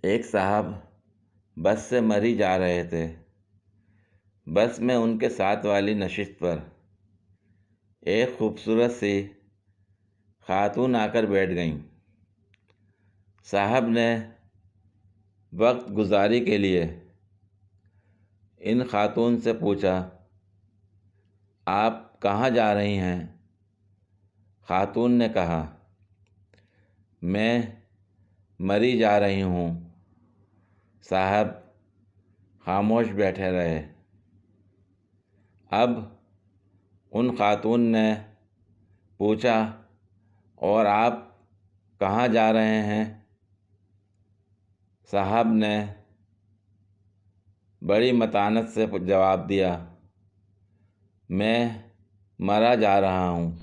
एक साहब बस से मरी जा रहे थे। बस में उनके साथ वाली नशिस्त पर एक खूबसूरत सी खातून आकर बैठ गईं। साहब ने वक्त गुजारी के लिए इन खातून से पूछा, आप कहाँ जा रही हैं? खातून ने कहा, मैं मरी जा रही हूँ। साहब खामोश बैठे रहे। अब उन खातून ने पूछा, और आप कहाँ जा रहे हैं? साहब ने बड़ी मतानत से जवाब दिया, मैं मरा जा रहा हूँ।